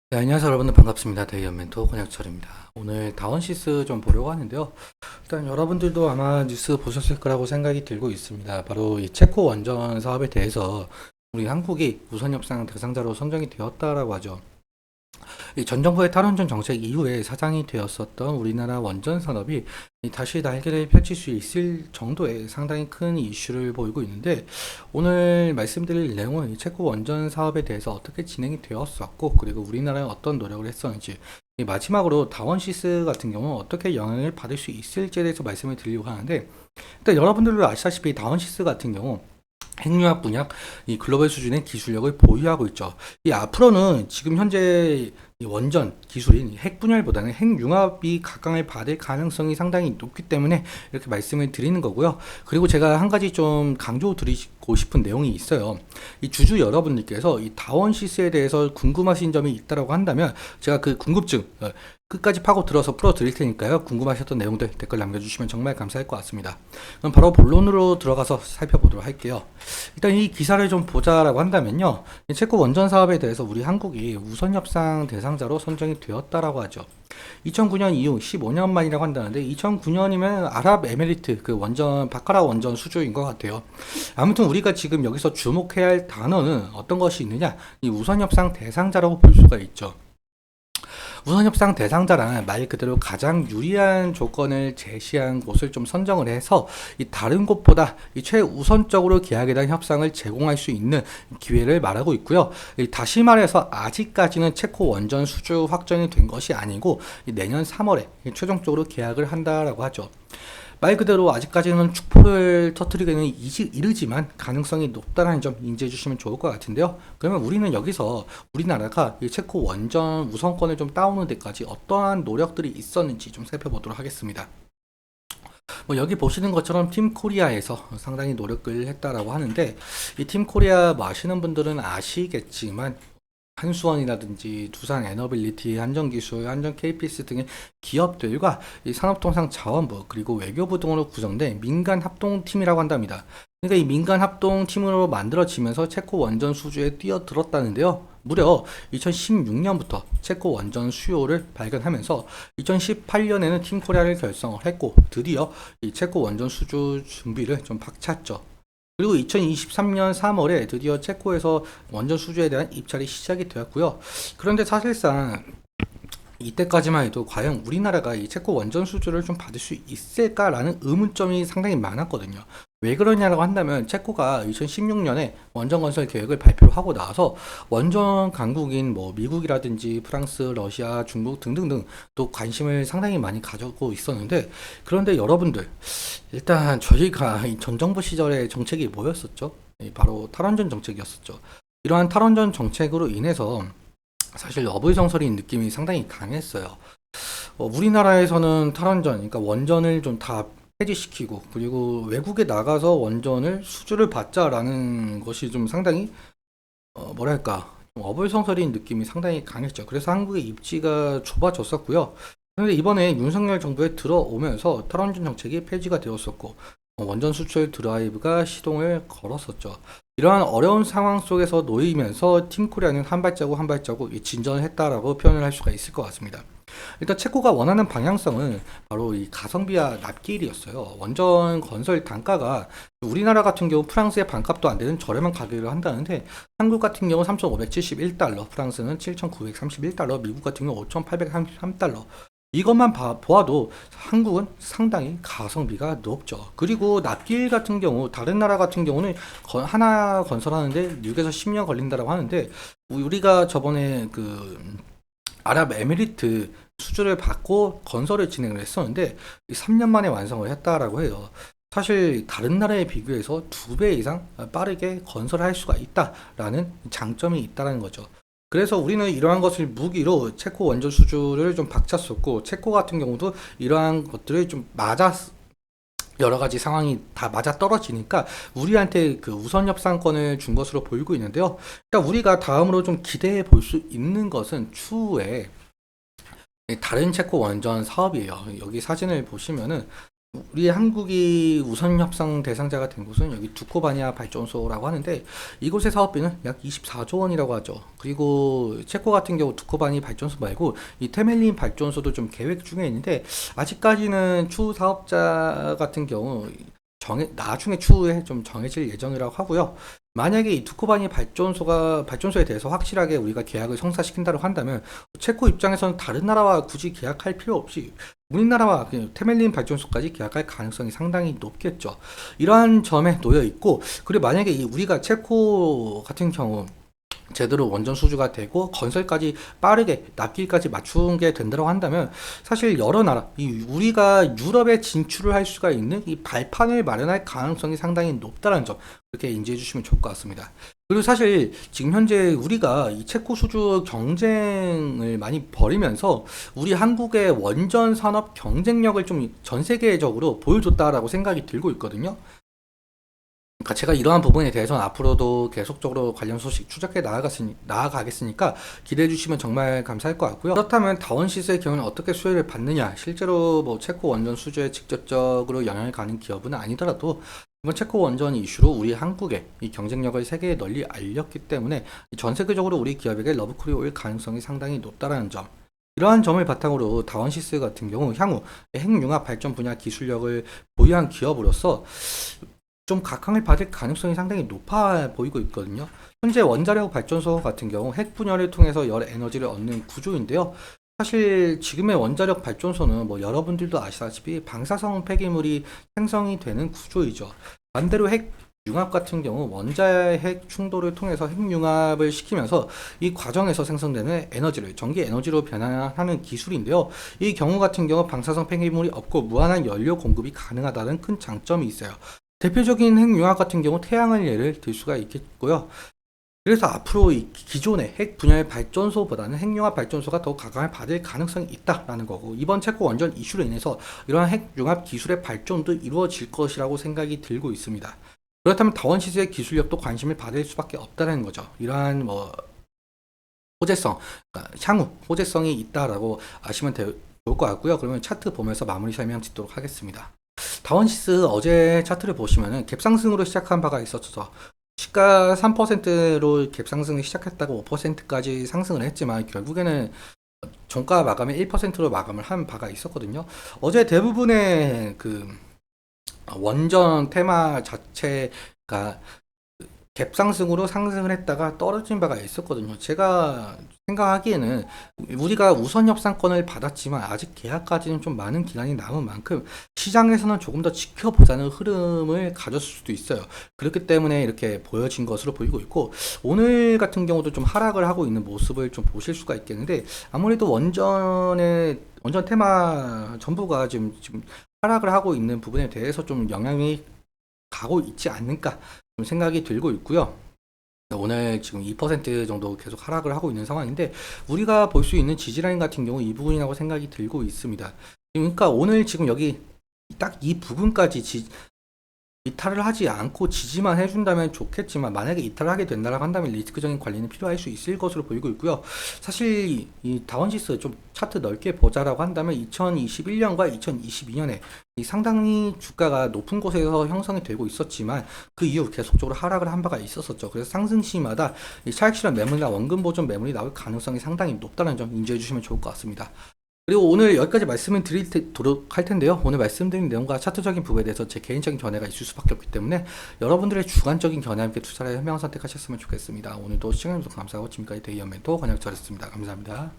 네, 안녕하세요 여러분들 반갑습니다. 대의연 멘토 권혁철입니다. 오늘 다원시스 좀 보려고 하는데요. 일단 여러분들도 아마 뉴스 보셨을 거라고 생각이 들고 있습니다. 바로 이 체코 원전 사업에 대해서 우리 한국이 우선협상 대상자로 선정이 되었다라고 하죠. 이 전 정부의 탈원전 정책 이후에 사장이 되었었던 우리나라 원전 산업이 다시 날개를 펼칠 수 있을 정도의 상당히 큰 이슈를 보이고 있는데, 오늘 말씀드릴 내용은 이 체코 원전 사업에 대해서 어떻게 진행이 되었었고, 그리고 우리나라에 어떤 노력을 했었는지, 이 마지막으로 다원시스 같은 경우는 어떻게 영향을 받을 수 있을지에 대해서 말씀을 드리려고 하는데, 일단 여러분들도 아시다시피 다원시스 같은 경우 핵융합 분야 이 글로벌 수준의 기술력을 보유하고 있죠. 이 앞으로는 지금 현재 이 원전 기술인 핵 분열보다는 핵융합이 각광을 받을 가능성이 상당히 높기 때문에 이렇게 말씀을 드리는 거고요. 그리고 제가 한 가지 좀 강조 드리고 싶은 내용이 있어요. 이 주주 여러분들께서 이 다원시스에 대해서 궁금하신 점이 있다고 한다면 제가 그 궁금증 끝까지 파고 들어서 풀어 드릴 테니까요. 궁금하셨던 내용들 댓글 남겨주시면 정말 감사할 것 같습니다. 그럼 바로 본론으로 들어가서 살펴보도록 할게요. 일단 이 기사를 좀 보자라고 한다면요. 이 체코 원전 사업에 대해서 우리 한국이 우선 협상 대상자로 선정이 되었다라고 하죠. 2009년 이후 15년 만이라고 한다는데, 2009년이면 아랍에미리트 그 원전 바카라 원전 수주인 것 같아요. 아무튼 우리가 지금 여기서 주목해야 할 단어는 어떤 것이 있느냐? 이 우선 협상 대상자라고 볼 수가 있죠. 우선협상 대상자란 말 그대로 가장 유리한 조건을 제시한 곳을 좀 선정을 해서 이 다른 곳보다 이 최우선적으로 계약에 대한 협상을 제공할 수 있는 기회를 말하고 있고요. 다시 말해서 아직까지는 체코 원전 수주 확정이 된 것이 아니고 내년 3월에 최종적으로 계약을 한다라고 하죠. 말 그대로 아직까지는 축포를 터뜨리기는 이르지만 가능성이 높다는 점 인지해 주시면 좋을 것 같은데요. 그러면 우리는 여기서 우리나라가 이 체코 원전 우선권을 좀 따오는 데까지 어떠한 노력들이 있었는지 좀 살펴보도록 하겠습니다. 뭐 여기 보시는 것처럼 팀 코리아에서 상당히 노력을 했다라고 하는데, 이 팀 코리아 뭐 아시는 분들은 아시겠지만 한수원이라든지 두산 에너빌리티, 한전기술, 한전 KPS 등의 기업들과 이 산업통상자원부 그리고 외교부 등으로 구성된 민간 합동팀이라고 한답니다. 그러니까 이 민간 합동팀으로 만들어지면서 체코 원전 수주에 뛰어들었다는데요. 무려 2016년부터 체코 원전 수요를 발견하면서 2018년에는 팀 코리아를 결성을 했고, 드디어 이 체코 원전 수주 준비를 좀 박찼죠. 그리고 2023년 3월에 드디어 체코에서 원전 수주에 대한 입찰이 시작이 되었고요. 그런데 사실상 이때까지만 해도 과연 우리나라가 이 체코 원전 수주를 좀 받을 수 있을까라는 의문점이 상당히 많았거든요. 왜 그러냐라고 한다면, 체코가 2016년에 원전 건설 계획을 발표를 하고 나서 원전 강국인 뭐 미국이라든지 프랑스, 러시아, 중국 등등등 또 관심을 상당히 많이 가지고 있었는데, 그런데 여러분들 일단 저희가 이 전 정부 시절의 정책이 뭐였었죠? 바로 탈원전 정책이었었죠. 이러한 탈원전 정책으로 인해서 사실 어불성설인 느낌이 상당히 강했어요. 우리나라에서는 탈원전, 그러니까 원전을 좀 다 폐지시키고, 그리고 외국에 나가서 원전을 수주를 받자라는 것이 좀 상당히 뭐랄까 좀 어불성설인 느낌이 상당히 강했죠. 그래서 한국의 입지가 좁아졌었고요. 그런데 이번에 윤석열 정부에 들어오면서 탈원전 정책이 폐지가 되었었고, 원전 수출 드라이브가 시동을 걸었었죠. 이러한 어려운 상황 속에서 놓이면서 팀 코리아는 한 발자국 한 발자국 진전을 했다라고 표현을 할 수가 있을 것 같습니다. 일단 체코가 원하는 방향성은 바로 이 가성비와 납기일이었어요. 원전 건설 단가가 우리나라 같은 경우 프랑스의 반값도 안 되는 저렴한 가격을 한다는데, 한국 같은 경우 3,571달러, 프랑스는 7,931달러, 미국 같은 경우 5,833달러. 이것만 보아도 한국은 상당히 가성비가 높죠. 그리고 납기일 같은 경우 다른 나라 같은 경우는 하나 건설하는데 6에서 10년 걸린다고 하는데, 우리가 저번에 그 아랍에미리트 수주를 받고 건설을 진행을 했었는데 3년 만에 완성을 했다라고 해요. 사실 다른 나라에 비교해서 2배 이상 빠르게 건설할 수가 있다라는 장점이 있다는 거죠. 그래서 우리는 이러한 것을 무기로 체코 원전 수주를 좀 박찼었고, 체코 같은 경우도 이러한 것들을 좀 맞아, 여러 가지 상황이 다 맞아 떨어지니까 우리한테 그 우선 협상권을 준 것으로 보이고 있는데요. 그러니까 우리가 다음으로 좀 기대해 볼 수 있는 것은 추후에 다른 체코 원전 사업이에요. 여기 사진을 보시면은 우리 한국이 우선 협상 대상자가 된 곳은 여기 두코바니아 발전소라고 하는데 이곳의 사업비는 약 24조 원이라고 하죠. 그리고 체코 같은 경우 두코바니 발전소 말고 이 테멜린 발전소도 좀 계획 중에 있는데 아직까지는 추후 사업자 같은 경우 나중에 추후에 좀 정해질 예정이라고 하고요. 만약에 이 두코바니 발전소에 대해서 확실하게 우리가 계약을 성사시킨다고 한다면 체코 입장에서는 다른 나라와 굳이 계약할 필요 없이 우리나라와 그 테멜린 발전소까지 계약할 가능성이 상당히 높겠죠. 이러한 점에 놓여 있고, 그리고 만약에 우리가 체코 같은 경우 제대로 원전 수주가 되고 건설까지 빠르게 납기까지 맞춘 게 된다고 한다면 사실 여러 나라 우리가 유럽에 진출을 할 수가 있는 이 발판을 마련할 가능성이 상당히 높다는 점 이렇게 인지해 주시면 좋을 것 같습니다. 그리고 사실 지금 현재 우리가 이 체코 수주 경쟁을 많이 벌이면서 우리 한국의 원전 산업 경쟁력을 좀 전 세계적으로 보여줬다라고 생각이 들고 있거든요. 그러니까 제가 이러한 부분에 대해서는 앞으로도 계속적으로 관련 소식 추적해 나아가겠으니까 기대해 주시면 정말 감사할 것 같고요. 그렇다면 다원시스의 경우는 어떻게 수혜를 받느냐? 실제로 뭐 체코 원전 수주에 직접적으로 영향을 가는 기업은 아니더라도 이번 체코 원전 이슈로 우리 한국의 이 경쟁력을 세계에 널리 알렸기 때문에 전 세계적으로 우리 기업에게 러브콜이 올 가능성이 상당히 높다라는 점. 이러한 점을 바탕으로 다원시스 같은 경우 향후 핵융합 발전 분야 기술력을 보유한 기업으로서 좀 각광을 받을 가능성이 상당히 높아 보이고 있거든요. 현재 원자력 발전소 같은 경우 핵 분열을 통해서 열 에너지를 얻는 구조인데요. 사실 지금의 원자력 발전소는 뭐 여러분들도 아시다시피 방사성 폐기물이 생성이 되는 구조이죠. 반대로 핵 융합 같은 경우 원자핵 충돌을 통해서 핵융합을 시키면서 이 과정에서 생성되는 에너지를 전기 에너지로 변환하는 기술인데요. 이 경우 같은 경우 방사성 폐기물이 없고 무한한 연료 공급이 가능하다는 큰 장점이 있어요. 대표적인 핵융합 같은 경우 태양을 예를 들 수가 있겠고요. 그래서 앞으로 이 기존의 핵 분야의 발전소보다는 핵융합 발전소가 더 각광을 받을 가능성이 있다라는 거고, 이번 체코 원전 이슈로 인해서 이러한 핵융합 기술의 발전도 이루어질 것이라고 생각이 들고 있습니다. 그렇다면 다원시스의 기술력도 관심을 받을 수밖에 없다는 거죠. 이러한 뭐 호재성, 그러니까 향후 호재성이 있다라고 아시면 좋을 것 같고요. 그러면 차트 보면서 마무리 설명 짓도록 하겠습니다. 다원시스 어제 차트를 보시면은 갭상승으로 시작한 바가 있었죠. 시가 3%로 갭상승을 시작했다가 5%까지 상승을 했지만 결국에는 종가 마감에 1%로 마감을 한 바가 있었거든요. 어제 대부분의 그 원전 테마 자체가 갭상승으로 상승을 했다가 떨어진 바가 있었거든요. 제가 생각하기에는 우리가 우선 협상권을 받았지만 아직 계약까지는 좀 많은 기간이 남은 만큼 시장에서는 조금 더 지켜보자는 흐름을 가졌을 수도 있어요. 그렇기 때문에 이렇게 보여진 것으로 보이고 있고, 오늘 같은 경우도 좀 하락을 하고 있는 모습을 좀 보실 수가 있겠는데, 아무래도 원전 테마 전부가 지금 하락을 하고 있는 부분에 대해서 좀 영향이 가고 있지 않을까 좀 생각이 들고 있고요. 오늘 지금 2% 정도 계속 하락을 하고 있는 상황인데, 우리가 볼 수 있는 지지라인 같은 경우 이 부분이라고 생각이 들고 있습니다. 그러니까 오늘 지금 여기 딱 이 부분까지 이탈을 하지 않고 지지만 해준다면 좋겠지만, 만약에 이탈을 하게 된다고 한다면 리스크적인 관리는 필요할 수 있을 것으로 보이고 있고요. 사실 이 다원시스 좀 차트 넓게 보자라고 한다면 2021년과 2022년에 상당히 주가가 높은 곳에서 형성이 되고 있었지만 그 이후 계속적으로 하락을 한 바가 있었었죠. 그래서 상승 시마다 차익 실현 매물이나 원금 보존 매물이 나올 가능성이 상당히 높다는 점 인지해 주시면 좋을 것 같습니다. 그리고 오늘 여기까지 말씀을 드리도록 할 텐데요. 오늘 말씀드린 내용과 차트적인 부분에 대해서 제 개인적인 견해가 있을 수밖에 없기 때문에 여러분들의 주관적인 견해와 함께 투자를 현명한 선택하셨으면 좋겠습니다. 오늘도 시청해주셔서 감사하고 지금까지 데이언 멘토 권혁철이었습니다. 감사합니다.